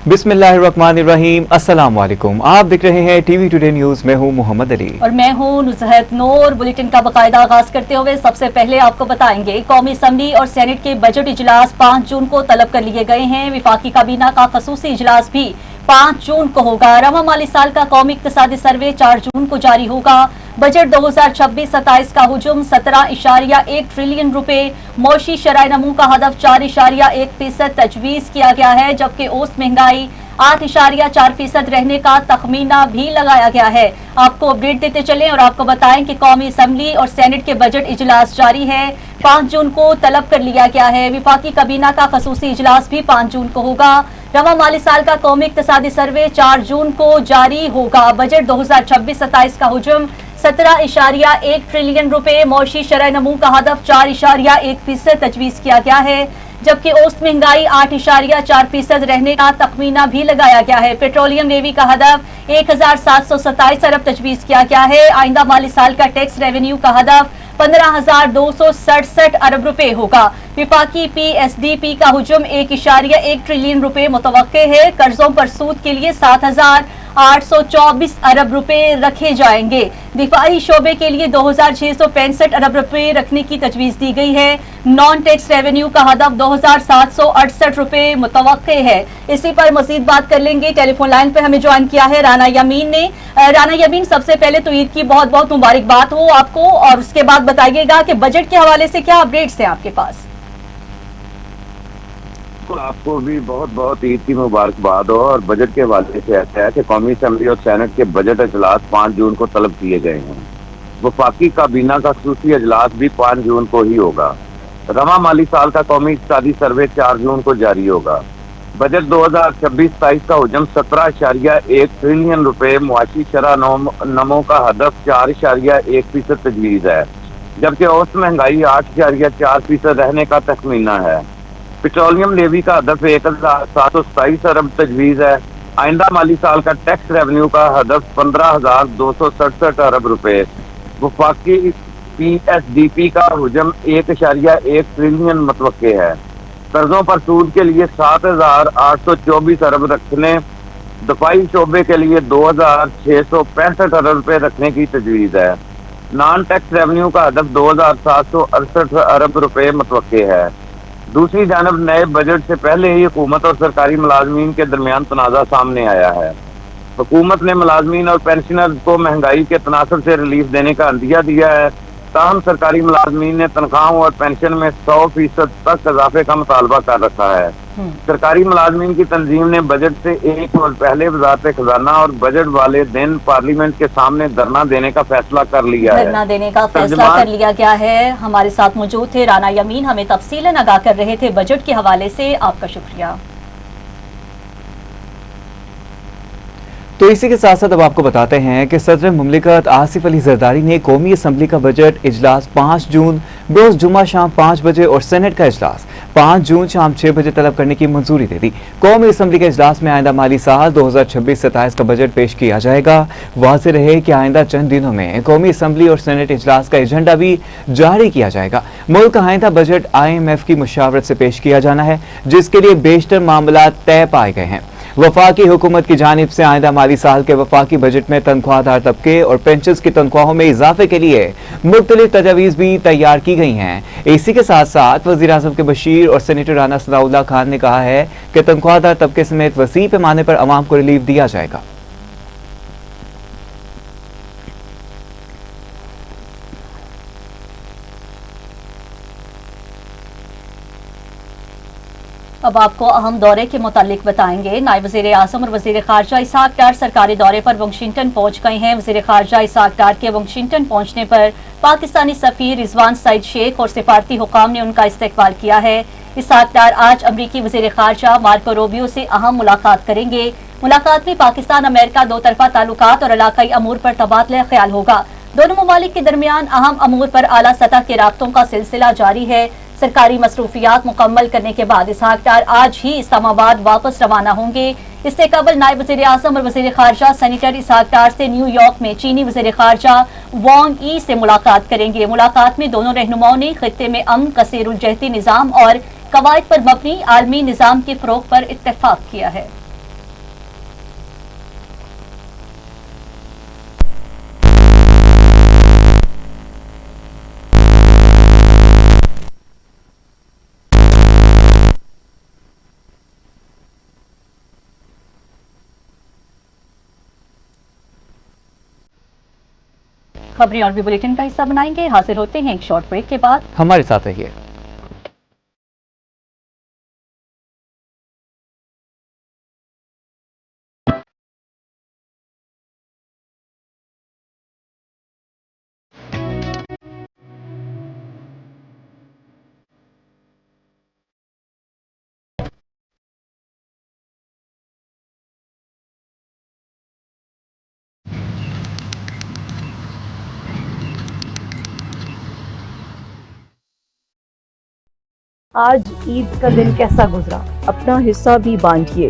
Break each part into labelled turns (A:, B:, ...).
A: बिस्मिल्लाहिर्रहमानिर्रहीम। अस्सलाम वालेकुम। आप देख रहे हैं टीवी टुडे न्यूज। मैं हूं मोहम्मद अली
B: और मैं हूं नुजहत नूर। बुलेटिन का बाकायदा आगाज करते हुए सबसे पहले आपको बताएंगे कौमी असम्बली और सेनेट के बजट इजलास 5 जून को तलब कर लिए गए हैं। विफाकी काबीना का खसूसी इजलास भी 5 जून को होगा। रवा माली साल का कौमी इक्तिसादी सर्वे 4 जून को जारी होगा। बजट 2026-27 का हुजूम 17.1 ट्रिलियन रुपए, मौशी शराय नमू का हदफ 4.1% तजवीज किया गया है, जबकि औसत महंगाई 8.4% रहने का तखमीना भी लगाया गया है। आपको अपडेट देते चलें और आपको बताएं कि कौमी असम्बली और सेनेट के बजट इजलास जारी है। 5 जून को तलब कर लिया गया है। विफाकी काबीना का खसूसी इजलास भी 5 जून को होगा। रवा माली साल का कौमी इक्तिसादी सर्वे 4 जून को जारी होगा। बजट 2026-27 का हुजूम 17.1 ट्रिलियन रुपए, मौशी शरह नमू का हदफ 4.1% तजवीज किया गया है, जबकि औसत महंगाई 8.4% रहने का तखमीना भी लगाया गया है। पेट्रोलियम लेवी का हदफ 1727 अरब तजवीज किया गया है। आइंदा माली साल का टैक्स रेवेन्यू का हदफ 15,267 अरब रुपए होगा। विफाकी PSDP का हुजूम 1.1 ट्रिलियन रुपए मुतवक्के है। कर्जों पर सूद के लिए 7,824 अरब रुपए रखे जाएंगे। दिफाई शोबे के लिए 2,665 अरब रुपए रखने की तजवीज दी गई है। नॉन टैक्स रेवेन्यू का हदफ 2,768 रुपए मुतवक्के है। इसी पर मजीद बात कर लेंगे। टेलीफोन लाइन पर हमें ज्वाइन किया है राना यमीन ने। राना यमीन, सबसे पहले तो ईद की बहुत बहुत मुबारकबाद हो आपको, और उसके बाद बताइएगा कि बजट के हवाले से क्या अपडेट्स हैं आपके पास।
C: आपको भी बहुत बहुत ईद की मुबारकबाद हो। और बजट के हवाले से ऐसा है कि कौमी असम्बली और सेनेट के बजट अजलास 5 जून को तलब किए गए हैं। वफाकी काबीना का खसूसी अजलास भी 5 जून को ही होगा। रवा माली साल का कौमी इक्तिसादी सर्वे 4 जून को जारी होगा। बजट 2026-27 का हुजूम 17.1 ट्रिलियन रुपए, मुआशी शरह नमो का हदफ 4.1% तजवीज है, जबकि औसत महंगाई 8.4% रहने का तखमीना है। पेट्रोलियम लेवी का हदफ 1,727 अरब तजवीज है। आइंदा माली साल का टैक्स रेवेन्यू का हदफ 15,267 अरब रुपए। वफाकी PSDP का हुजूम 1.1 ट्रिलियन मुतवक्के है। कर्जों पर सूद के लिए 7,824 अरब रखने, दफाई शोबे के लिए 2,665 अरब रुपए रखने की तजवीज है। नॉन टैक्स रेवेन्यू का हदफ 2,768 अरब रुपए मुतवक्के है। दूसरी जानब नए बजट से पहले ही हुकूमत और सरकारी मुलाजमीन के दरमियान तनाज़ा सामने आया है। हुकूमत ने मुलाजमीन और पेंशनर्स को महंगाई के तनासर से रिलीफ देने का अंदिया दिया है। ताहम सरकारी मुलाजमीन ने तनख्वाहों और पेंशन में 100% तक इजाफे का मुतालबा कर रखा है। सरकारी मुलाजमीन की तंजीम ने बजट से एक रोज पहले वजारत खजाना और बजट वाले दिन पार्लियामेंट के सामने धरना देने का फैसला कर लिया है।
B: धरना देने का फैसला कर लिया गया है। हमारे साथ मौजूद थे राना यमीन, हमें तफसीलन आगाह कर रहे थे बजट के हवाले से। आपका शुक्रिया।
A: तो इसी के साथ साथ अब आपको बताते हैं कि सदर मुमलिकत आसिफ अली जरदारी ने कौमी असम्बली का बजट इजलास 5 जून रोज जुमा शाम 5 बजे और सेनेट का इजलास 5 जून शाम 6 बजे तलब करने की मंजूरी दे दी। कौमी असम्बली के इजलास में आइंदा माली साल 2026-27 का बजट पेश किया जाएगा। वाज़ेह रहे कि आइंदा चंद दिनों में कौमी असम्बली और सेनेट इजलास का एजेंडा भी जारी किया जाएगा। मुल्क का आइंदा बजट IMF की मुशावरत से पेश किया जाना है, जिसके लिए बेशतर मामला तय पाए गए हैं। वफाकी हुकूमत की जानिब से आइंदा माली साल के वफाकी बजट में तनख्वाहदार तबके और पेंशनर्स की तनख्वाहों में इजाफे के लिए मुख्तलिफ तजावीज़ भी तैयार की गई हैं। इसी के साथ साथ वज़ीर आज़म के बशीर और सेनेटर राना सनाउल्लाह खान ने कहा है कि तनख्वाहदार तबके समेत वसी पैमाने पर अवाम को रिलीफ दिया जाएगा।
B: अब आपको अहम दौरे के मुतालिक बताएंगे। नायब वज़ीर आज़म और वज़ीर ख़ारजा इसहाक डार सरकारी दौरे पर वाशिंगटन पहुंच गए हैं। वज़ीर ख़ारजा इसहाक डार के वाशिंगटन पहुंचने पर पाकिस्तानी सफ़ीर रिजवान सईद शेख और सिफारती हुकाम ने उनका इस्तकबाल किया है। इसहाक डार आज अमरीकी वज़ीर ख़ारजा मार्को रूबियो से अहम मुलाकात करेंगे। मुलाकात में पाकिस्तान अमेरिका दो तरफा ताल्लुकात और इलाकाई अमूर पर तबादला ख्याल होगा। दोनों ममालिक के दरमियान अहम अमूर पर आला सतह के राब्तों का सिलसिला जारी है। सरकारी मसरूफियात मुकम्मल करने के बाद इसहाक डार आज ही इस्लामाबाद वापस रवाना होंगे। इससे कबल नायब वज़ीर आज़म और वज़ीर ख़ारजा सेनेटर इसहाक डार से न्यूयॉर्क में चीनी वज़ीर ख़ारजा वांग यी से मुलाकात करेंगे। मुलाकात में दोनों रहनुमाओं ने खित्ते में अमन, कसीरुल-जहती निज़ाम और कवायद पर मबनी आलमी निज़ाम के फ़रोग़ पर इत्तेफ़ाक़ किया है। खबरें और भी बुलेटिन का हिस्सा बनाएंगे। हाजिर होते हैं एक शॉर्ट ब्रेक के बाद।
A: हमारे साथ रहिए।
D: आज ईद का दिन कैसा गुजरा, अपना हिस्सा भी बांटिए।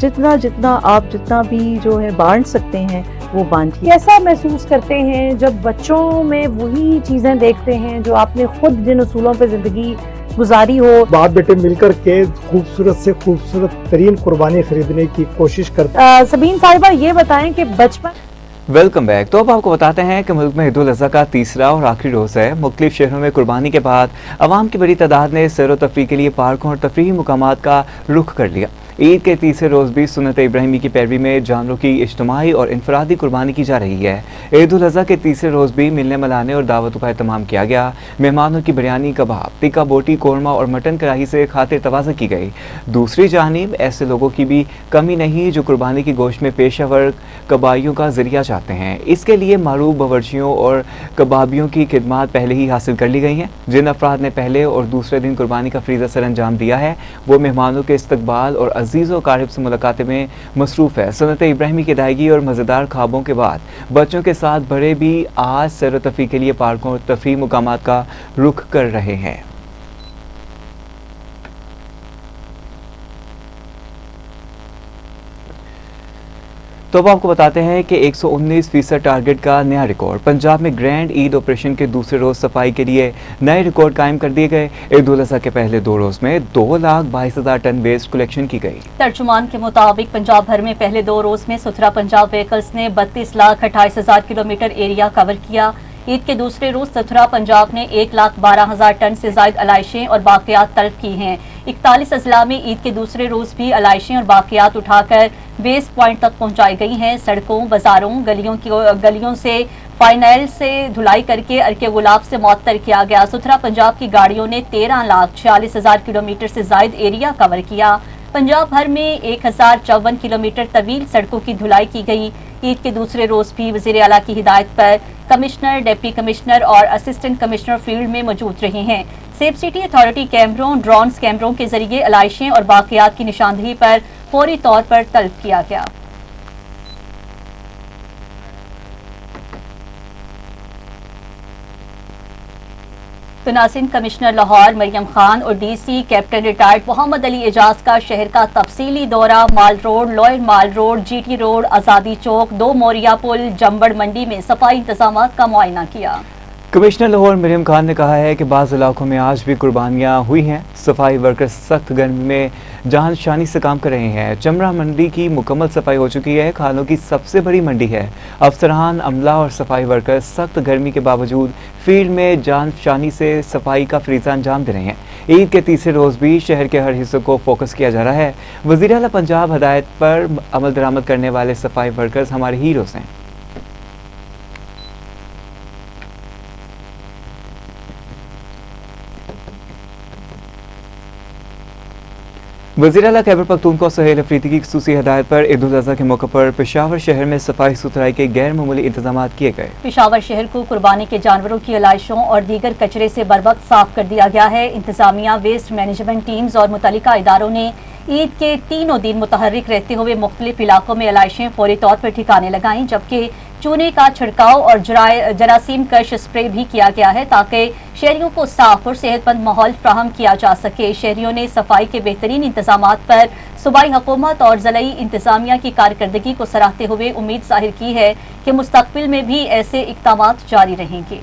D: जितना जितना आप जितना भी जो है बांट सकते हैं वो बांटिए। कैसा महसूस करते हैं जब बच्चों में वही चीजें देखते हैं जो आपने खुद जिन उसूलों पे जिंदगी गुजारी हो।
E: बाप बेटे मिलकर के खूबसूरत से खूबसूरत तरीन कुर्बानी खरीदने की कोशिश करते।
D: सबीन साहिबा ये बताएं कि बचपन।
A: Welcome back. तो अब आपको बताते हैं कि मुल्क में ईद उल अज़हा का तीसरा और आखिरी रोज़ है। मुख्तलिफ शहरों में कुर्बानी के बाद आवाम की बड़ी तादाद ने सैर व तफरीह के लिए पार्कों और तफरीही मुकामात का रुख कर लिया। ईद के तीसरे रोज़ भी सुन्नत इब्राहिमी की पैरवी में जानवरों की इज्तिमाई और इनफरादी कुर्बानी की जा रही है। ईद उल अज़हा के तीसरे रोज़ भी मिलने मलाने और दावतों का एहतमाम किया गया। मेहमानों की बिरयानी, कबाब, टिक्का बोटी, कोरमा और मटन कढ़ाई से खातिर तवाज़ा की गई। दूसरी जानिब ऐसे लोगों की भी कमी नहीं जो कुर्बानी की गोश्त में पेशावर कबाइयों का जरिया चाहते हैं। इसके लिए मारूफ बावर्चियों और कबाबियों की खिदमात पहले ही हासिल कर ली गई हैं। जिन अफराद ने पहले और दूसरे दिन कुर्बानी का फरीज़ा सर अंजाम दिया है वो मेहमानों के इस्तकबाल और अजीज़ व क़ारिब से मुलाकातें में मसरूफ़ है। सुन्नत इब्राहिमी की अदायगी और मज़ेदार ख्वाबों के बाद बच्चों के साथ बड़े भी आज सैर व तफरीह के लिए पार्कों और तफरीही मुकामात का रुख कर रहे हैं। तो अब आपको बताते हैं कि 119% टारगेट का नया रिकॉर्ड। पंजाब में ग्रैंड ईद ऑपरेशन के दूसरे रोज सफाई के लिए नए रिकॉर्ड कायम कर दिए गए। ईद उल अज़हा के पहले 2 रोज में 2,22,000 टन वेस्ट कलेक्शन की गई।
B: तर्जुमान के मुताबिक पंजाब भर में पहले 2 रोज में सुथरा पंजाब व्हीकल्स ने 32,28,000 किलोमीटर एरिया कवर किया। ईद के दूसरे रोज सुथरा पंजाब ने 1,12,000 टन से ज्यादा अलाइशें और बाकियात तलब की हैं। 41 अजला में ईद के दूसरे रोज भी अलाइशें और बाकियात उठाकर बेस पॉइंट तक पहुंचाई गई हैं। सड़कों, बाजारों, गलियों से फाइनल से धुलाई करके अर्के गुलाब से मुअत्तर किया गया। सुथरा पंजाब की गाड़ियों ने 13,46,000 किलोमीटर से ज्यादा एरिया कवर किया। पंजाब भर में 1,054 किलोमीटर तवील सड़कों की धुलाई की गई। ईद के दूसरे रोज भी वज़ीर आला की हिदायत पर कमिश्नर, डिप्टी कमिश्नर और असिस्टेंट कमिश्नर फील्ड में मौजूद रहे हैं। सेफ सिटी अथॉरिटी कैमरों, ड्रोन कैमरों के जरिए अलाइशें और बाकियात की निशानदही पर फौरी तौर पर तलब किया गया। तो नाज़रीन, कमिश्नर लाहौर मरियम खान और DC captain retired Mohammad Ali Ejaz का शहर का तफसीली दौरा माल रोड, लॉयल mall road, GT road, Azadi Chowk, 2 Moriya पुल, जम्बड़ मंडी में सफाई इंतजाम का मुआयना किया।
A: कमिश्नर लाहौर मरियम खान ने कहा है कि बाज़ इलाकों में आज भी कुर्बानियाँ हुई हैं। सफाई वर्कर्स सख्त गर्मी में जान शानी से काम कर रहे हैं। चमड़ा मंडी की मुकम्मल सफाई हो चुकी है। खानों की सबसे बड़ी मंडी है। अफसरान, अमला और सफाई वर्कर्स सख्त गर्मी के बावजूद फील्ड में जान शानी से सफाई का फरीज़ा अंजाम दे रहे हैं। ईद के तीसरे रोज़ भी शहर के हर हिस्से को फोकस किया जा रहा है। वज़ीर आला पंजाब हदायत पर अमल दरामद करने वाले सफाई वर्कर्स हमारे हीरोज़ हैं। वज़ीर आला खैबर पख्तूनख्वा सुहेल अफरीदी की खुसूसी हदायत पर ईद उल अज़हा के मौके पर पेशावर शहर में सफाई सुथराई के गैर मामूली इंतजाम किए गए।
B: पेशावर शहर को कुर्बानी के जानवरों की अलाइशों और दीगर कचरे से बरवक्त साफ कर दिया गया है। इंतजामिया, वेस्ट मैनेजमेंट टीम्स और मुतल्लिका इदारों ने ईद के तीनों दिन मुतहर्रिक रहते हुए मुख्तलिफ इलाकों में अलाइशें फौरी तौर पर ठिकाने लगाईं, जबकि चूने का छिड़काव और जरासीम कश स्प्रे भी किया गया है ताकि शहरियों को साफ और सेहतमंद माहौल फ्राहम किया जा सके। शहरियों ने सफाई के बेहतरीन इंतजाम पर सूबाई हुकूमत और ज़िलाई इंतजामिया की कारकर्दगी को सराहते हुए उम्मीद जाहिर की है कि मुस्तकबिल में भी ऐसे इक़दाम जारी रहेंगे।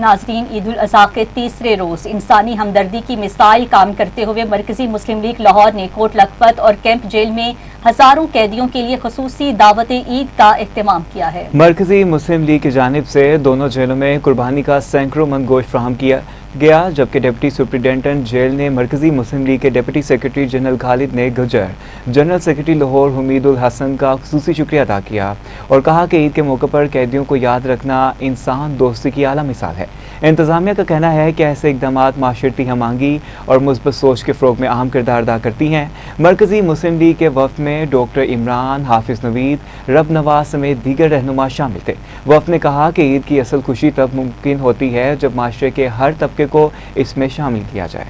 B: नाज़रीन, ईद उल अज़हा के तीसरे रोज़ इंसानी हमदर्दी की मिसाल काम करते हुए मरकजी मुस्लिम लीग लाहौर ने कोट लखपत और कैंप जेल में हजारों कैदियों के लिए खसूसी दावत ईद का एहतमाम किया है।
A: मरकजी मुस्लिम लीग की जानिब से दोनों जेलों में कुर्बानी का सैकड़ों मन गोश्त फ्राहम किया गया, जबकि डिप्टी सुप्रिंटेंडेंट जेल ने मरकजी मुस्लिम लीग के डिप्टी सेक्रेटरी जनरल खालिद ने गुजर जनरल सेक्रेटरी लाहौर हमीदुल हसन का खुसूसी शुक्रिया अदा किया और कहा कि ईद के मौके पर कैदियों को याद रखना इंसान दोस्ती की आला मिसाल है। इंतजामिया का कहना है कि ऐसे इकदाम माशरती हमआहंगी और मुस्बत सोच के फ़रोग में अहम किरदार अदा करती हैं। मरकजी मुस्लिम लीग के वफ़द में डॉक्टर इमरान, हाफिज़ नवीद, रब नवाज समेत दीगर रहनुमा शामिल थे। वफ़द ने कहा कि ईद की असल खुशी तब मुमकिन होती है जब माशरे के हर तबके को इसमें शामिल किया जाए।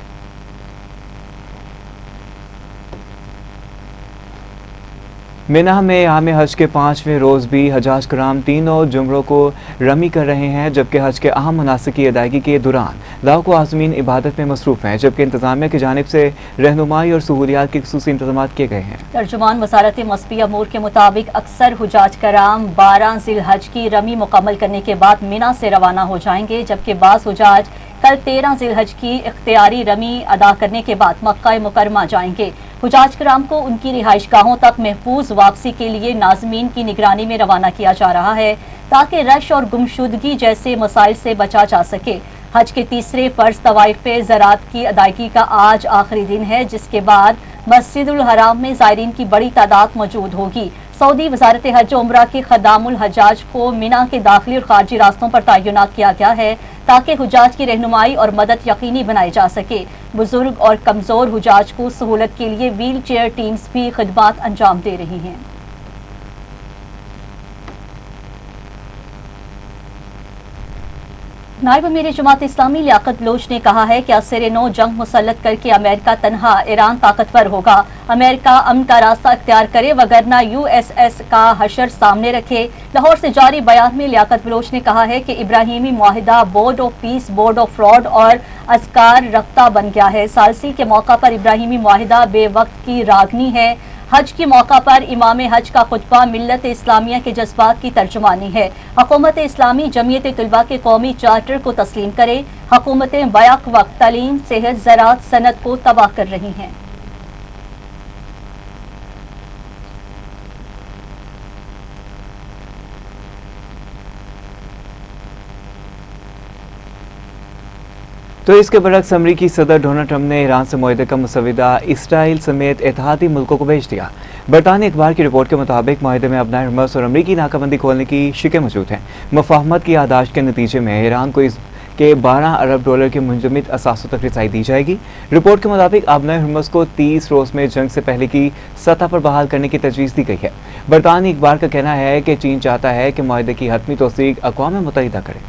A: मिना में आम हज के 5वें रोज़ भी हजाज कराम तीनों जुमरों को रमी कर रहे हैं, जबकि हज के अहम मुनासिक की अदायगी के दौरान लाखों आज़मीन इबादत में मसरूफ़ हैं, जबकि इंतजामिया की जानिब से रहनुमाई और सहूलियात के खुसूसी इंतजाम किए गए हैं।
B: तर्जुमान वज़ारत मसबी अमूर के मुताबिक अक्सर हुजाज कराम 12 ज़िलहज की रमी मुकम्मल करने के बाद मिना से रवाना हो जाएंगे, जबकि बाज़ हुजाज कल 13 ज़िलहज की इख्तियारी रमी अदा करने के बाद मक्का मुकरमा जाएंगे। हुजाज कराम को उनकी रिहाइश गाहों तक महफूज वापसी के लिए नाज़मीन की निगरानी में रवाना किया जा रहा है, ताकि रश और गुमशुदगी जैसे मसाइल से बचा जा सके। हज के तीसरे फ़र्ज तवाइफ ज़रात की अदायगी का आज आखिरी दिन है, जिसके बाद मस्जिदुल हराम में ज़ायरीन की बड़ी तादाद मौजूद होगी। सऊदी वज़ारत हज उम्रा के खदामुल हजाज को मिना के दाखिली और खारजी रास्तों पर तैनात किया गया है, ताकि हुजाज की रहनुमाई और मदद यकीनी बनाई जा सके। बुजुर्ग और कमज़ोर हुजाज को सहूलत के लिए व्हील चेयर टीम्स भी खिदमात अंजाम दे रही हैं। नायब अमीर जमात इस्लामी लियाकत बलोच ने कहा है कि असर-ए-नौ जंग मुसल्लत करके अमेरिका तनहा ईरान ताकतवर होगा। अमेरिका अमन का रास्ता इख्तियार करे, वगरना USS का हशर सामने रखे। लाहौर से जारी बयान में लियाकत बलोच ने कहा है कि इब्राहिमी मुआहिदा board of peace, board of fraud और अज़कार रफ्ता बन गया है। सालसी के मौका पर इब्राहिमी मुआहिदा बेवक्त की रागनी है। हज के मौका पर इमाम हज का खुतबा मिल्लत इस्लामिया के जज्बात की तर्जुमानी है। हुकूमत इस्लामी जमीयत तलबा के कौमी चार्टर को तस्लीम करे। हुकूमतें बैक वक्त तालीम, सेहत, ज़राअत, सनत को तबाह कर रही हैं।
A: तो इसके बरक्स अमरीकी सदर डोनाल्ड ट्रंप ने ईरान से मुआहदे का मुसविदा इसराइल समेत इत्तेहादी मुल्कों को भेज दिया। बरतानी अखबार की रिपोर्ट के मुताबिक मुआहदे में अबनाए हरमस और अमरीकी नाकाबंदी खोलने की शिकें मौजूद हैं। मुफाहमत की यादाश्त के नतीजे में ईरान को इसके $12 अरब के मुंजमद असासों तक रसाई दी जाएगी। रिपोर्ट के मुताबिक अबनाए हरमस को 30 रोज़ में जंग से पहले की सतह पर बहाल करने की तजवीज़ दी गई है। बरतानी अखबार का कहना है कि चीन चाहता है कि मुआहदे की हतमी तौसीक अक़वाम मुत्तहिदा करे।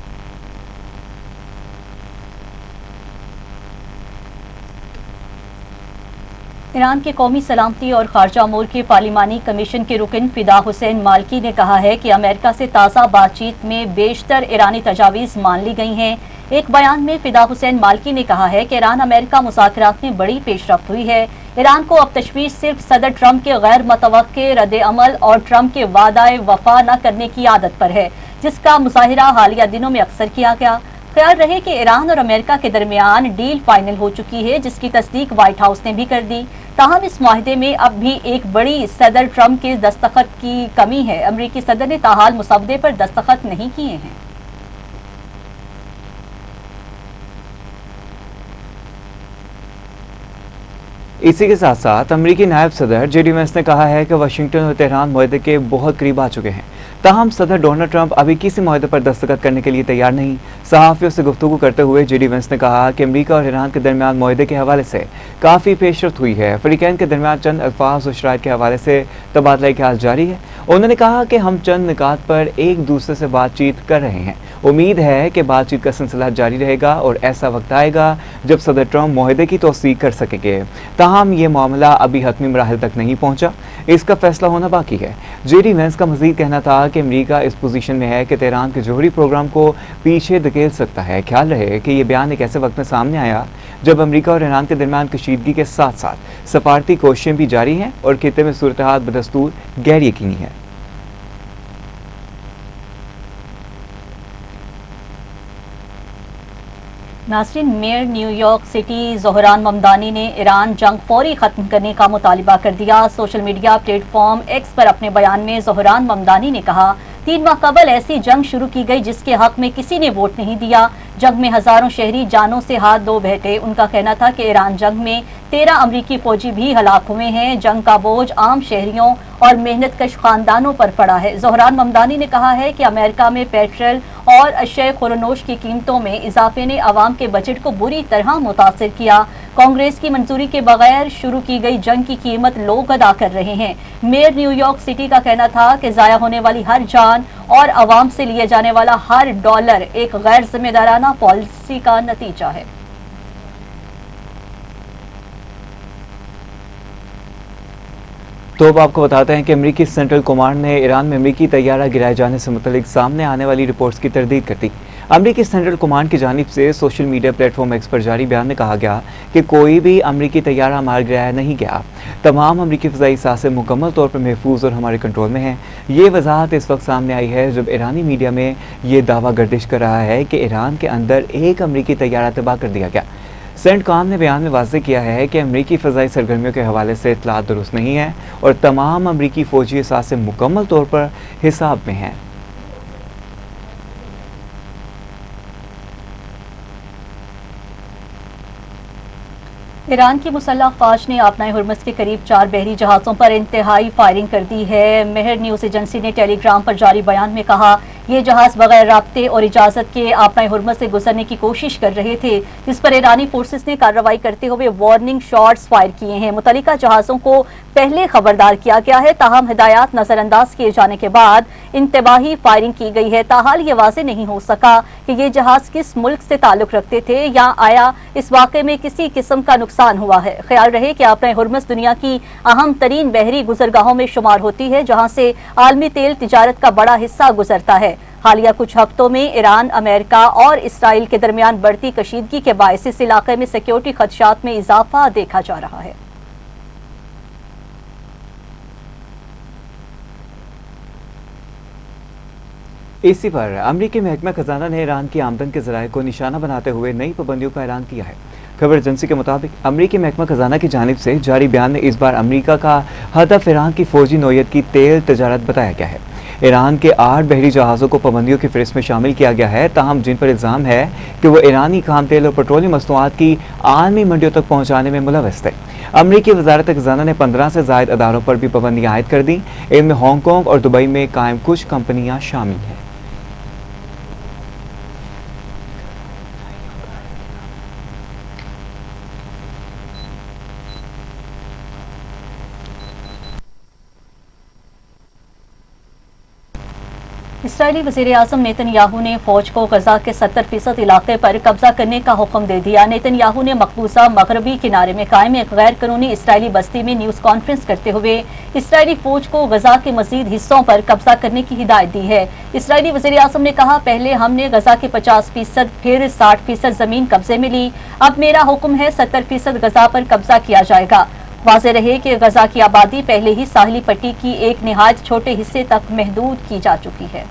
B: ईरान के कौमी सलामती और खारजा अमूर के पार्लिमानी कमीशन के रुकन फिदा हुसैन मालकी ने कहा है कि अमेरिका से ताज़ा बातचीत में बेशतर ईरानी तजावीज़ मान ली गई हैं। एक बयान में फिदा हुसैन मालकी ने कहा है कि ईरान अमेरिका मुज़ाकरात में बड़ी पेशरफ्त हुई है। ईरान को अब तशवीश सिर्फ सदर ट्रंप के गैर मुतवक्के रद्द अमल और ट्रंप के वादाए वफा न करने की आदत पर है, जिसका मुजाहिरा हालिया दिनों में अक्सर किया गया। ख्याल रहे कि ईरान और अमेरिका के दरमियान डील फाइनल हो चुकी है, जिसकी तस्दीक व्हाइट हाउस ने भी कर दी। ताहम इस मुआहदे में अब भी एक बड़ी सदर ट्रंप के दस्तखत की कमी है। अमरीकी सदर ने ताहाल मुसवदे पर दस्तखत नहीं किए हैं।
A: इसी के साथ साथ अमरीकी नायब सदर JD वेंस ने कहा है कि वाशिंगटन और तेहरान मुआहदे के बहुत करीब आ चुके हैं। ताहम सदर डोनाल्ड ट्रंप अभी किसी मुआहदे पर दस्तखत करने के लिए तैयार नहीं। सहाफ़ियों से गुफ्तगू करते हुए JD वेंस ने कहा कि अमरीका और ईरान के दरमियान मुआहदे के हवाले से काफ़ी पेशरफ्त हुई है। फ़रीक़ैन के दरमियान चंद अल्फाज और शराइत के हवाले से तबादला ख्याल जारी है। उन्होंने कहा कि हम चंद निकात पर एक दूसरे से बातचीत कर रहे हैं। उम्मीद है कि बातचीत का सिलसिला जारी रहेगा और ऐसा वक्त आएगा जब सदर ट्रंप मुआहदे की तौसीक कर सकेंगे। ताहम ये मामला अभी हतमी मराहिल तक नहीं पहुंचा, इसका फैसला होना बाकी है। JD वेंस का मज़ीद कहना था कि अमरीका इस पोजीशन में है कि तेहरान के जौहरी प्रोग्राम को पीछे धकेल सकता है। ख्याल रहे कि यह बयान एक ऐसे वक्त में सामने आया जब अमरीका और ईरान के दरमियान कशीदगी के साथ साथ सफारती कोशिशें भी जारी हैं और खित्ते में सूरत हाल बदस्तूर गैर यकीनी है।
B: Nasreen, mayor New York city Zohran Mamdani ने ईरान जंग फौरी खत्म करने का मुतालिबा कर दिया। सोशल मीडिया प्लेटफॉर्म एक्स पर अपने बयान में ज़ोहरान ममदानी ने कहा, 3 माह कबल ऐसी जंग शुरू की गई जिसके हक में किसी ने वोट नहीं दिया। जंग में हजारों शहरी जानों से हाथ धो बैठे। उनका कहना था कि ईरान जंग में 13 अमरीकी फौजी भी हलाक हुए हैं। जंग का बोझ आम शहरियों और मेहनतकश खानदानों पर पड़ा है। ज़ोहरान ममदानी ने कहा है कि अमेरिका में पेट्रोल और अशय खुरनोश की कीमतों में इजाफे ने आवाम के बजट को बुरी तरह मुतासिर किया। कांग्रेस की मंजूरी के बगैर शुरू की गई जंग की कीमत लोग अदा कर रहे हैं। मेयर न्यूयॉर्क सिटी का कहना था कि जाया होने वाली हर जान और आवाम से लिए जाने वाला हर डॉलर एक गैर जिम्मेदाराना पॉलिसी का नतीजा है।
A: तो अब आपको बताते हैं कि अमेरिकी सेंट्रल कमांड ने ईरान में अमेरिकी तैयारा गिराए जाने से मुतालिक सामने आने वाली रिपोर्ट्स की तरदीद कर दी। अमेरिकी सेंट्रल कमांड की जानिब से सोशल मीडिया प्लेटफॉर्म एक्स पर जारी बयान में कहा गया कि कोई भी अमेरिकी तैयारा मार गिराया नहीं गया। तमाम अमेरिकी फ़ज़ाई सासे मुकम्मल तौर पर महफूज और हमारे कंट्रोल में हैं। ये वजाहत इस वक्त सामने आई है जब ईरानी मीडिया में ये दावा गर्दिश कर रहा है कि ईरान के अंदर एक अमेरिकी तैयारा तबाह कर दिया गया। सेंटकॉम ने बयान में वाज़ेह किया है कि अमेरिकी फ़ज़ाई सरगर्मियों के हवाले से इत्तलात दुरुस्त नहीं है और तमाम अमेरिकी फ़ौजी असासे मुकम्मल तौर पर हिसाब में हैं।
B: ईरान की मुसल्लह फ़ौज ने आपनाए हुर्मुज़ के करीब 4 बहरी जहाज़ों पर इंतहाई फायरिंग कर दी है। मेहर न्यूज़ एजेंसी ने टेलीग्राम पर जारी बयान में कहा, ये जहाज़ बगैर राब्ते और इजाज़त के आपनाए हुर्मुज़ से गुजरने की कोशिश कर रहे थे, जिस पर ईरानी फोर्सेस ने कार्रवाई करते हुए वार्निंग शॉट्स फायर किए हैं। मुतल्लिका जहाज़ों को पहले खबरदार किया गया है, ताहम हिदायत नज़रअंदाज किए जाने के बाद इंतबाही फायरिंग की गई है। ताहाल ये वाज़ेह नहीं हो सका कि ये जहाज़ किस मुल्क से ताल्लुक़ रखते थे या आया इस वाक़े में किसी किस्म का नुकसान हुआ है। ख्याल रहे कि आपनाए हुर्मुज़ दुनिया की अहम तरीन बहरी गुजरगाहों में शुमार होती है, जहाँ से आलमी तेल तिजारत का बड़ा हिस्सा गुजरता है। हालिया कुछ हफ्तों में ईरान, अमेरिका और इसराइल के दरमियान बढ़ती कशीदगी के बायस इस इलाके में सिक्योरिटी खदशात में इजाफा देखा जा रहा है।
A: इसी पर अमरीकी महकमा खजाना ने ईरान की आमदन के ज़राए को निशाना बनाते हुए नई पाबंदियों का ऐलान किया है। खबर एजेंसी के मुताबिक अमरीकी महकमा खजाना की जानिब से जारी बयान में इस बार अमरीका का हदफ ईरान की फौजी नौयत की तेल तजारत बताया गया है। ईरान के 8 बहरी जहाज़ों को पाबंदियों की फहरिस्त में शामिल किया गया है, ताहम जिन पर इल्ज़ाम है कि वो ईरानी खाम तेल और पेट्रोलियम मसनूआत की आलमी मंडियों तक पहुँचाने में मुलव्वस थे। अमरीकी वजारत खजाना ने 15 से ज़ायद अदारों पर भी पाबंदियाँ आयद कर दी। इनमें हांगकॉन्ग और दुबई में कायम कुछ कंपनियाँ शामिल हैं।
B: इसराइली वज़ीर-ए-आज़म नेतन्याहू ने फौज को गजा के 70% इलाके पर कब्जा करने का हुक्म दे दिया। नेतन्याहू ने मकबूजा मगरबी किनारे में कायम एक गैर कानूनी इसराइली बस्ती में न्यूज़ कॉन्फ्रेंस करते हुए इसराइली फौज को गजा के मजीद हिस्सों पर कब्जा करने की हिदायत दी है। इसराइली वज़ीर-ए-आज़म ने कहा, पहले हमने गजा के 50%, फिर 60% जमीन कब्जे में ली, अब मेरा हुक्म है 70% गजा पर कब्जा किया जाएगा। वाज़ेह रहे कि गजा की आबादी पहले ही साहिली पट्टी की एक निहायत छोटे हिस्से तक महदूद की जा चुकी है।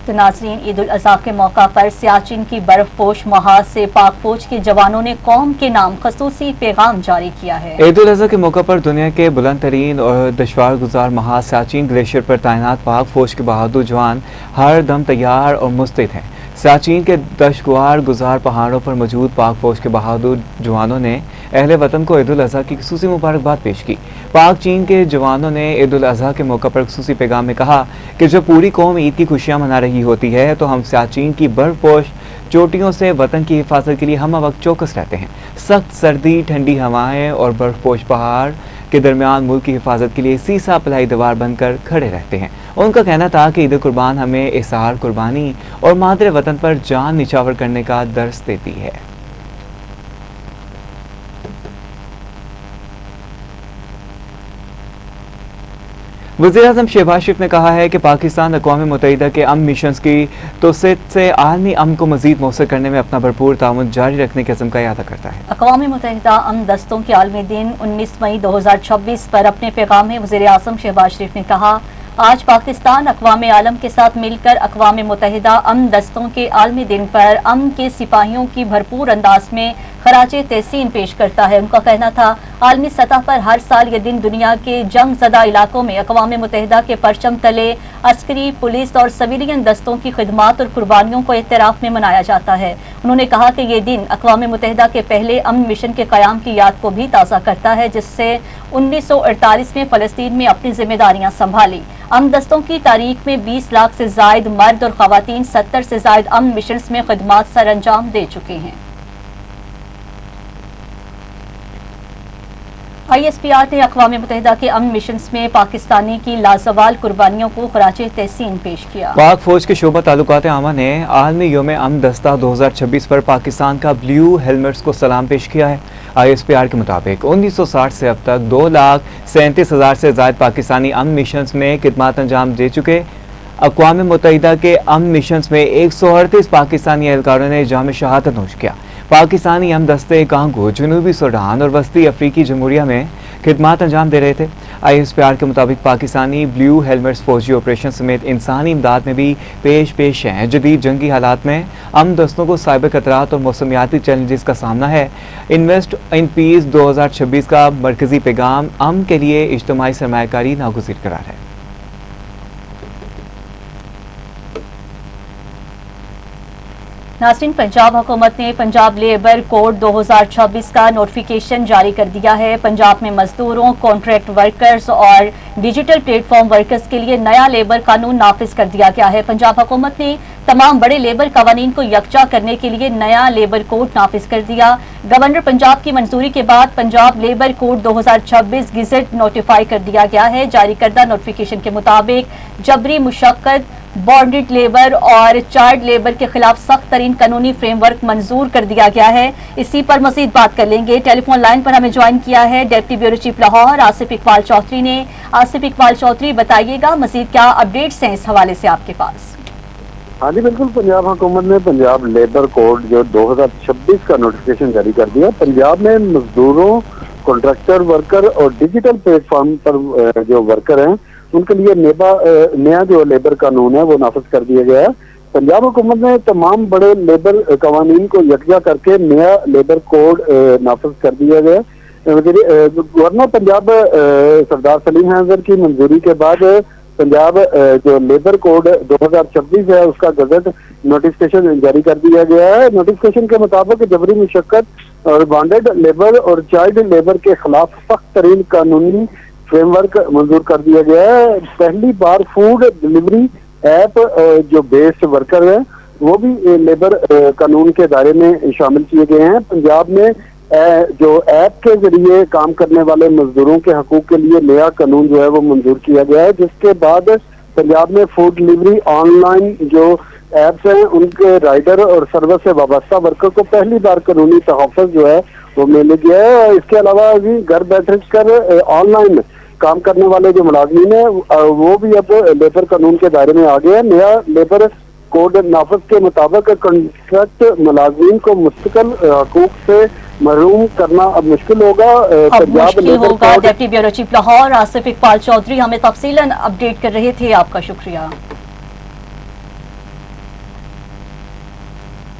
B: तो नाज़रीन, ईद उल अज़हा के मौका पर सियाचिन की बर्फपोश महाज से पाक फौज के जवानों ने कौम के नाम खसूसी पैगाम जारी किया है।
A: ईद उल अज़हा के मौका पर दुनिया के बुलंद तरीन और दुश्वार गुजार महाज सियाचिन ग्लेशियर पर तैनात पाक फौज के बहादुर जवान हर दम तैयार और मुस्तैद हैं। सियाचिन के दशगुआर गुजार पहाड़ों पर मौजूद पाक फौज के बहादुर जवानों ने अहले वतन को ईद उल अज़हा की खुसूसी मुबारकबाद पेश की। पाक चीन के जवानों ने ईद उल अज़हा के मौका पर खुसूसी पैगाम में कहा कि जब पूरी कौम ईद की खुशियां मना रही होती है तो हम सियाचिन की बर्फपोश चोटियों से वतन की हिफाजत के लिए हम वक्त चौकस रहते हैं। सख्त सर्दी, ठंडी हवाएं और बर्फपोश पहाड़ के दरमियान मुल्क की हिफाजत के लिए सीसा पलाई दीवार बनकर खड़े रहते हैं। उनका कहना था कि ईद कुर्बान हमें इसार, कुर्बानी और मादरे वतन पर जान निछावर करने का दर्स देती है। वज़ीर-ए-आज़म शहबाज शरीफ ने कहा है कि पाकिस्तान अक़वाम मुत्तहिदा के अमन मिशन की तोसीत से आलमी अमन को मज़ीद मौसर करने में अपना भरपूर ताउन जारी रखने के अज़्म का इरादा करता है।
B: अक़वाम मुत्तहिदा अमन दस्तों के आलमी दिन 19 मई 2026 पर अपने पैगाम में वज़ीर-ए-आज़म शहबाज शरीफ ने कहा, आज पाकिस्तान अक़वाम आलम के साथ मिलकर अक़वाम मुत्तहिदा अमन दस्तों के आलमी दिन पर अमन के सिपाहियों की भरपूर अंदाज में खराजे तहसीन पेश करता है। उनका कहना था, आलमी सतह पर हर साल ये दिन दुनिया के जंग ज़दा इलाकों में अक़वाम मुत्तहिदा के परचम तले अस्करी, पुलिस और सिविलियन दस्तों की खिदमात और कुर्बानियों को एहतराफ में मनाया जाता है। उन्होंने कहा कि ये दिन अक़वाम मुत्तहिदा के पहले अमन मिशन के क़याम की याद को भी ताज़ा करता है, जिससे 1948 में फ़लस्तीन में अपनी जिम्मेदारियां संभाली। अमन दस्तों की तारीख में 20 लाख से जायद मर्द और ख़वातीन 70 से जायद अमन मिशन में खिदमात सर अंजाम दे चुके हैं। ISPR ने अक़वाम मुत्तहिदा के अमन मिशन में पाकिस्तानी की लाजवाल कुर्बानियों को खराजे तहसीन पेश किया।
A: पाक फौज के शोबा ताल्लुकात आमा ने आलमी योम अमन दस्ता 2026 पर पाकिस्तान का ब्लू हेलमेट्स को सलाम पेश किया है। ISPR के मुताबिक 1960 से अब तक 2,37,000 से ज़ायद पाकिस्तानी अमन मिशन में खिदमात अंजाम दे चुके। अक़वाम मुत्तहिदा के अमन मिशन में 138 पाकिस्तानी एहलकारों ने जाम शहादत नोश किया। पाकिस्तानी अमन दस्ते कांगो, जनूबी सूडान और वस्ती अफ्रीकी जमहूरिया में खिदमात अंजाम दे रहे थे। ISPR के मुताबिक पाकिस्तानी ब्लू हेलमेट्स फौजी ऑपरेशन समेत इंसानी इमदाद में भी पेश हैं। जदीद जंगी हालात में अमन दस्तों को साइबर खतरात और मौसमियाती चैलेंजेस का सामना है। इन्वेस्ट इन पीस 2026 का मरकजी पैगाम अमन के लिए इज्तिमाई सरमायाकारी नागुज़ीर करार है।
B: नाज़रीन, पंजाब हुकूमत ने पंजाब लेबर कोड 2026 का नोटिफिकेशन जारी कर दिया है। पंजाब में मजदूरों, कॉन्ट्रैक्ट वर्कर्स और डिजिटल प्लेटफॉर्म वर्कर्स के लिए नया लेबर कानून नाफिज कर दिया गया है। पंजाब हुकूमत ने तमाम बड़े लेबर कवानीन को यकजा करने के लिए नया लेबर कोड नाफिज कर दिया। गवर्नर पंजाब की मंजूरी के बाद पंजाब लेबर कोड 2026 गिजेट नोटिफाई कर दिया गया है। जारी करदा नोटिफिकेशन के मुताबिक जबरी मुशक्कत, बॉन्डेड लेबर और चाइल्ड लेबर के खिलाफ सख्त तरीन कानूनी फ्रेमवर्क मंजूर कर दिया गया है। इसी पर मजीद बात कर लेंगे। टेलीफोन लाइन पर हमें ज्वाइन किया है deputy bureau chief Lahore Asif Iqbal Chaudhry ने। आसिफ इकबाल चौधरी, बताइएगा मजीद क्या अपडेट्स हैं इस हवाले से आपके पास?
F: हाँ जी बिल्कुल, पंजाब हुकूमत ने पंजाब लेबर कोड जो 2026 का नोटिफिकेशन जारी कर दिया। पंजाब में मजदूरों, कॉन्ट्रैक्टर वर्कर और डिजिटल प्लेटफॉर्म पर जो वर्कर हैं उनके लिए नया जो लेबर कानून है वो नाफिज कर दिया गया है। पंजाब हुकूमत ने तमाम बड़े लेबर कवानीन को यकजा करके नया लेबर कोड नाफिज कर दिया गया। गवर्नर पंजाब सरदार सलीम हैदर की मंजूरी के बाद पंजाब जो लेबर कोड 2026 है उसका गजट नोटिफिकेशन जारी कर दिया गया है। नोटिफिकेशन के मुताबिक जबरी मुशक्कत और बॉन्डेड लेबर और चाइल्ड लेबर के खिलाफ सख्त तरीन कानूनी फ्रेमवर्क मंजूर कर दिया गया है। पहली बार फूड डिलीवरी ऐप जो बेस्ड वर्कर है वो भी लेबर कानून के दायरे में शामिल किए गए हैं। पंजाब में जो ऐप के जरिए काम करने वाले मजदूरों के हकूक के लिए नया कानून जो है वो मंजूर किया गया है, जिसके बाद पंजाब में फूड डिलीवरी ऑनलाइन जो ऐप्स हैं उनके राइडर और सर्विस से वाबस्ता वर्कर को पहली बार कानूनी तहफ़्फ़ुज़ जो है वो मिल गया है। और इसके अलावा भी घर बैठ कर ऑनलाइन काम करने वाले जो मुलाजमीन है वो भी अब लेबर कानून के दायरे में आ गए हैं। नया लेबर कोड नाफिज के मुताबिक कॉन्ट्रैक्ट मुलाजमीन को मुस्तकिल हकूक से महरूम करना अब मुश्किल होगा।
B: Deputy bureau chief Lahore Asif Iqbal Chaudhry हमें तफसीलन अपडेट कर रहे थे, आपका शुक्रिया।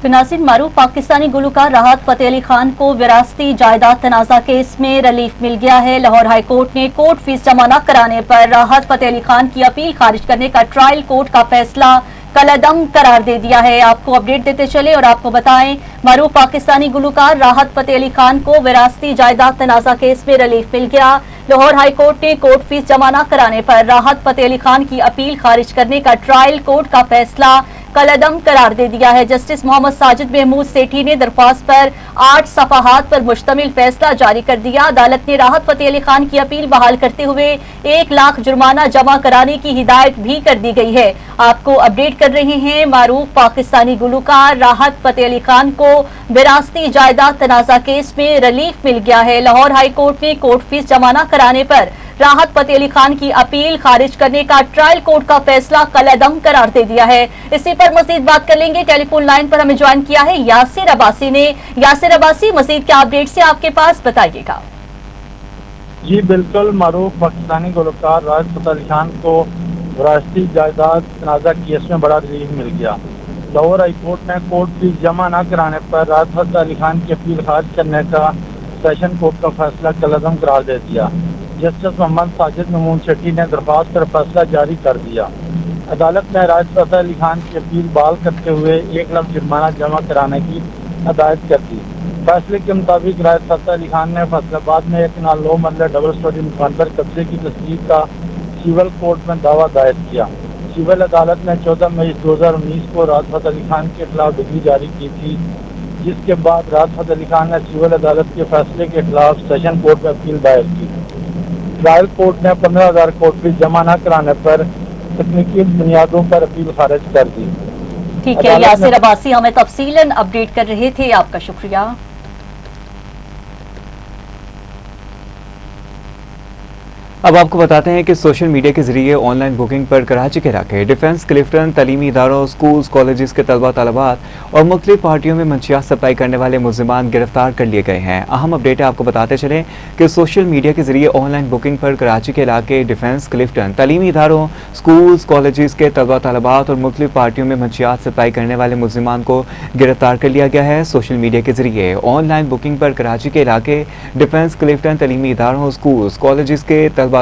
B: तो नाज़रीन, मारूफ पाकिस्तानी गुलकार राहत फ़तेह अली खान को विरासती जायदाद तनाज़ा केस में रिलीफ मिल गया है। लाहौर हाई कोर्ट ने कोर्ट फीस जमा न कराने पर राहत फ़तेह अली खान की अपील खारिज करने का ट्रायल कोर्ट का फैसला कलअदम करार दे दिया है। आपको अपडेट देते चले और आपको बताएं, मारूफ पाकिस्तानी गुलकार राहत फ़तेह अली खान को विरासती जायदाद तनाज़ा केस में रिलीफ मिल गया। लाहौर हाई कोर्ट ने कोर्ट फीस जमा न कराने पर राहत फ़तेह अली खान की अपील खारिज करने का ट्रायल कोर्ट का फैसला कलअदम करार दे दिया है। जस्टिस मोहम्मद साजिद महमूद सेठी ने दरख्वास्त पर 8 सफ़हात पर मुश्तमिल फैसला जारी कर दिया। अदालत ने राहत फ़तेह अली खान की अपील बहाल करते हुए 1 लाख जुर्माना जमा कराने की हिदायत भी कर दी गई है। आपको अपडेट कर रहे हैं, मारूफ पाकिस्तानी गुलकार राहत फ़तेह अली खान को विरासती जायदाद तनाज़ा केस में रिलीफ मिल गया है। लाहौर हाई कोर्ट ने कोर्ट फीस जमा न कराने पर राहत फ़तेह अली खान की अपील खारिज करने का ट्रायल कोर्ट का फैसला कलअदम करार दे दिया है। इसी पर मजीद बात कर लेंगे। टेलीफोन लाइन पर हमें ज्वाइन किया है यासिर अब्बासी ने। यासिर अब्बासी, मजीद क्या अपडेट है आपके पास, बताइएगा।
G: जी बिल्कुल, मारूफ पाकिस्तानी गुलकार राहत फ़तेह अली खान को विरासती जायदाद तनाज़ा केस में बड़ा रिलीफ मिल गया। लाहौर हाई कोर्ट ने कोर्ट फीस जमा न कराने पर राहत फतेह अली खान की अपील खारिज करने का सेशन कोर्ट का फैसला कलअज़म करार दे दिया। जस्टिस मोहम्मद साजिद ममून शेट्टी ने दरख्वास्त पर फैसला जारी कर दिया। अदालत ने राहत फतेह अली खान की अपील बहाल करते हुए 1 लाख जुर्माना जमा कराने की हदायत कर दी। फैसले के मुताबिक राहत फतेह अली खान ने फैसलाबाद में 1 कनाल 9 मरला डबल स्टोरी मकान पर कब्जे की तस्दीक का सिविल कोर्ट में दावा दायर किया। सिविल अदालत ने 14 मई 2019 को राहत फतेह अली खान के खिलाफ डिग्री जारी की थी, जिसके बाद राहत फतेह अली खान ने सिविल अदालत के फैसले के खिलाफ सेशन कोर्ट में अपील दायर की। ट्रायल कोर्ट ने 15,000 कोर्ट फीस जमा न कराने पर तकनीकी बुनियादों पर अपील खारिज कर दी।
B: ठीक है, यासिर अब्बासी हमें तफसीलन अपडेट कर रहे थे, आपका शुक्रिया।
A: अब आपको बताते हैं कि सोशल मीडिया के जरिए ऑनलाइन बुकिंग पर कराची के इलाके डिफेंस, क्लिफ्टन, तलीमी इदारों, स्कूल्स, कॉलेजेस के तलबा तलबात और मुख्तलिफ पार्टियों में मंशियात सप्लाई करने वाले मुल्जिमान गिरफ्तार कर लिए गए हैं। अहम अपडेट आपको बताते चलें कि सोशल मीडिया के जरिए ऑनलाइन बुकिंग पर कराची के इलाके डिफेंस, क्लिफ्टन, तलीमी इदारों, स्कूल्स, कॉलेजेस के तलबा तलबात और मुख्तलिफ पार्टियों में मंशियात सप्लाई करने वाले मुल्जिमान को गिरफ्तार कर लिया गया है। सोशल मीडिया के जरिए ऑनलाइन बुकिंग पर कराची के इलाके डिफेंस, क्लिफ्टन, तलीमी इदारों, स्कूल्स, कॉलेजेस के तलबात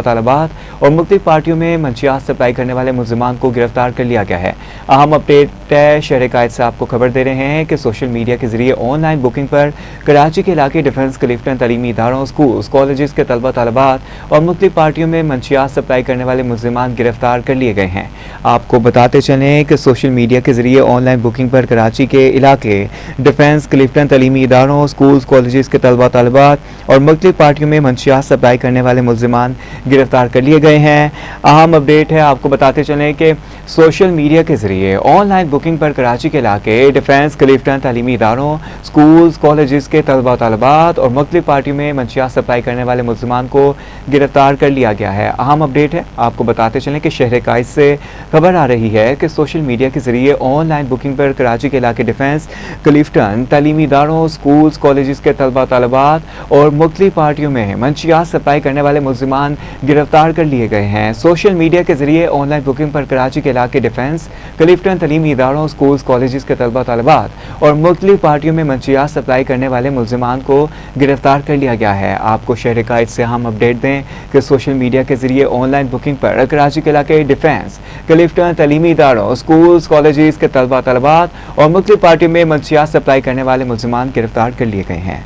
A: और मुख्तलिफ पार्टियों में मंशियात सप्लाई करने वाले मुल्जिमान को गिरफ्तार कर लिया गया है। अहम अपडेट शहर कायद से आपको खबर दे रहे हैं कि सोशल मीडिया के जरिए ऑनलाइन बुकिंग पर कराची के इलाके डिफेंस, क्लिफ्टन, तलीमी इदारों, स्कूल्स, कॉलेजेस के तलबा तलबात और मुख्तलिफ पार्टियों में मंशियात सप्लाई करने वाले मुल्जिमान गिरफ्तार कर लिए गए हैं। आपको बताते चलें कि सोशल मीडिया के जरिए ऑनलाइन बुकिंग पर कराची के इलाके डिफेंस, क्लिफ्टन, तलीमी इदारों, स्कूल्स, कॉलेजेस के तलबा तलबात और मुख्तलिफ पार्टियों में मंशियात सप्लाई करने वाले मुल्जिमान गिरफ्तार कर लिए गए हैं। अहम अपडेट है, आपको बताते चलें कि सोशल मीडिया के जरिए ऑनलाइन बुकिंग पर कराची के इलाके डिफेंस, क्लिफ्टन, तलीमी इदारों, स्कूल्स, कॉलेजेस के तलबा तलबात और मुख्तलिफ पार्टियों में मंशियात सप्लाई करने वाले मुल्जिमान को गिरफ्तार कर लिया गया है। अहम अपडेट है, आपको बताते चलें कि शहर कायद से खबर आ रही है कि सोशल मीडिया के जरिए ऑनलाइन बुकिंग पर कराची के इलाके डिफेंस, क्लिफ्टन, तलीमी इदारों, स्कूल्स, कॉलेजेस के तलबा तलबात और मुख्तलिफ पार्टियों में मंशियात सप्लाई करने वाले मुल्जिमान गिरफ्तार कर लिए गए हैं। सोशल मीडिया के जरिए ऑनलाइन बुकिंग पर कराची के इलाके डिफेंस, क्लिफ्टन, तलीमी इदारों, स्कूल्स, कॉलेजेस के तलबा तलबात और मुख्तलिफ पार्टियों में मंशियात सप्लाई करने वाले मुल्जिमान को गिरफ्तार कर लिया गया है। आपको शहर कायद से हम अपडेट दें कि सोशल मीडिया के जरिए ऑनलाइन बुकिंग पर कराची के इलाके डिफेंस, क्लिफ्टन, तलीमी इदारों, स्कूल्स, कॉलेजेस के तलबा तलबात और मुख्तलिफ पार्टियों में मंशियात सप्लाई करने वाले मुल्जिमान गिरफ्तार कर लिए गए हैं।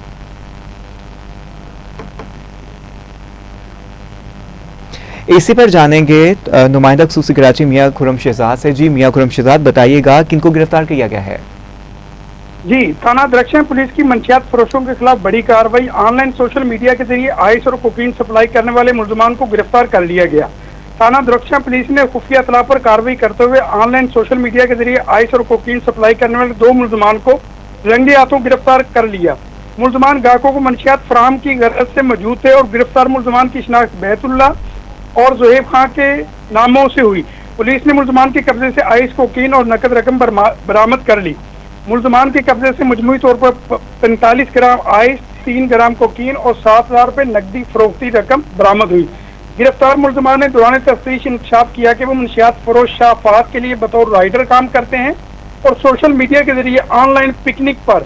A: इसी पर जानेंगे नुमाइंदा खसूसी कराची मियां खुरम शहजाद से। जी मियां खुरम शहजाद, बताइएगा किनको गिरफ्तार किया गया है?
H: जी, थाना दरख्शन पुलिस की मंशियात फरोशों के खिलाफ बड़ी कार्रवाई। ऑनलाइन सोशल मीडिया के जरिए आइस और कोकीन सप्लाई करने वाले मुल्जिमान को गिरफ्तार कर लिया गया। थाना दरख्शन पुलिस ने खुफिया इत्तला पर कार्रवाई करते हुए ऑनलाइन सोशल मीडिया के जरिए आइस और कोकीन सप्लाई करने वाले 2 मुल्जिमान को रंगे हाथों गिरफ्तार कर लिया। मुल्जिमान ग्राहकों को मंशियात फराहम की गरज से मौजूद थे और गिरफ्तार मुल्जिमान की शिनाख्त बैतुल्ला और जोहेब खां के नामों से हुई। पुलिस ने मुल्जिमान के कब्जे से आइस, कोकीन और नकद रकम बरामद कर ली। मुल्जिमान के कब्जे से मजमूई तौर पर 45 ग्राम आइस, 3 ग्राम कोकीन और 7,000 रुपये नकदी फरोख्ती रकम बरामद हुई। गिरफ्तार मुल्जिमान ने दौरान तफ्तीश इंकशाफ किया कि वो मंशियात फरोश शाह फहद के लिए बतौर राइडर काम करते हैं और सोशल मीडिया के जरिए ऑनलाइन पिकनिक पर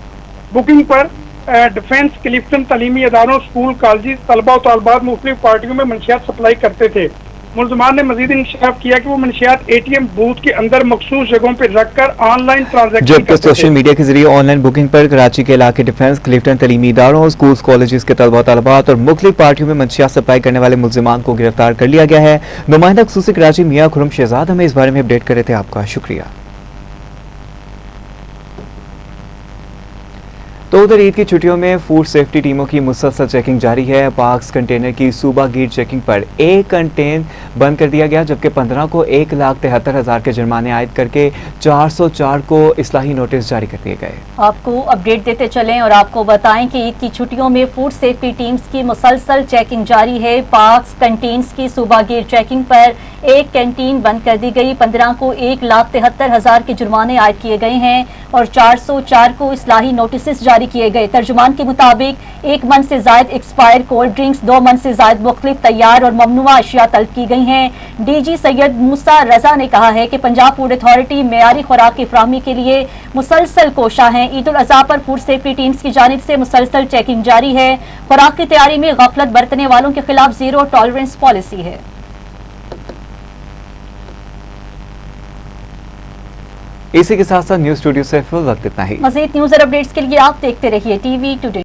H: बुकिंग पर डिफेंस, क्लिफ्टन, तलीमी इदारों, स्कूल, कॉलेज, तलबा और तलबात मुख्तलिफ पार्टियों में मंशियात सप्लाई करते थे। मुल्जिमान ने मजीद इंकशाफ किया कि वो मंशियात ATM बूथ के अंदर मखसूस जगहों पर रखकर ऑनलाइन ट्रांजैक्शन
A: जबकि सोशल मीडिया के जरिए ऑनलाइन बुकिंग पर कराची के इलाके डिफेंस, क्लिफ्टन, तलीमी इदारों, स्कूल्स, कॉलेजेस के तलबा तलबात और मुख्तलिफ पार्टियों में मंशियात सप्लाई करने वाले मुल्जिमान को गिरफ्तार कर लिया गया है। नुमाइंदा खसूसी कराची मियां खुरम शहजाद हमें इस बारे में अपडेट कर रहे थे, आपका शुक्रिया। तो उधर ईद की छुट्टियों में फूड सेफ्टी टीमों की मुसलसल चेकिंग जारी है। पाक्स कंटेनर की सूबा गीर चेकिंग पर एक कंटेन बंद कर दिया गया, जबकि 15 को 1,73,000 के जुर्माने आयद करके 404 को इस्लाही नोटिस जारी कर दिए गए।
B: आपको अपडेट देते चलें और आपको बताएं कि ईद की छुट्टियों में फूड सेफ्टी टीम्स की मुसलसल चेकिंग जारी है। पाक्स कंटीन्स की सूबा गीर चेकिंग पर एक कैंटीन बंद कर दी गई। 15 को 1,73,000 के जुर्माने आयद किए गए हैं और 404 को इस्लाही नोटिस जारी जारी किए गए। तर्जुमान के मुताबिक 1 मन से ज्यादा एक्सपायर्ड कोल्ड ड्रिंक्स, 2 मन से ज्यादा मुख्तलिफ तैयार और ममनुआ अशिया तलब की गई हैं। डीजी सैयद मूसा रजा ने कहा है कि पंजाब फूड अथॉरिटी मेयारी खुराक की फराहमी के लिए मुसलसल कोशा है। ईद उल अज़हा पर फूड सेफ्टी टीम्स की जानिब से मुसलसल चेकिंग जारी है। खुराक की तैयारी में गफलत बरतने वालों के खिलाफ जीरो टॉलरेंस पॉलिसी है।
A: इसी के साथ साथ न्यूज स्टूडियो से फिल वक्त इतना ही।
B: मज़ीद न्यूज़ और अपडेट्स के लिए आप देखते रहिए टीवी टुडे।